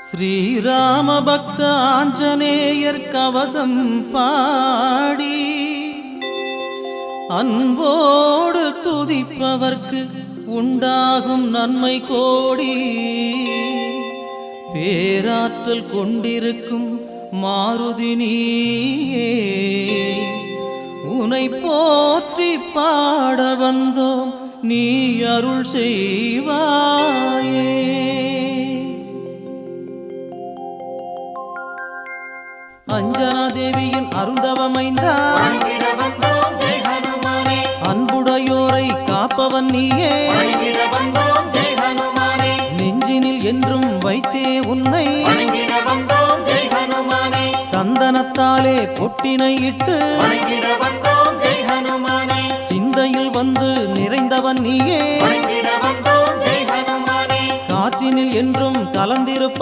ஸ்ரீராம பக்த ஆஞ்சநேயர் கவசம் பாடி அன்போடு துதிப்பவர்க்கு உண்டாகும் நன்மை கோடி. பேராற்றல் கொண்டிருக்கும் மாருதி நீயே, உனை போற்றி பாட வந்தோம், நீ அருள் செய்வாயே. அஞ்சனா தேவியின் அருந்தவமைந்தா, அன்புடையோரை காப்பவன் நீயே, நெஞ்சினில் என்றும் வைத்தே உன்னை, சந்தனத்தாலே பொட்டினை இட்டு சிந்தையில் வந்து நிறைந்தவன் நீயே, காற்றினில் என்றும் கலந்திருப்ப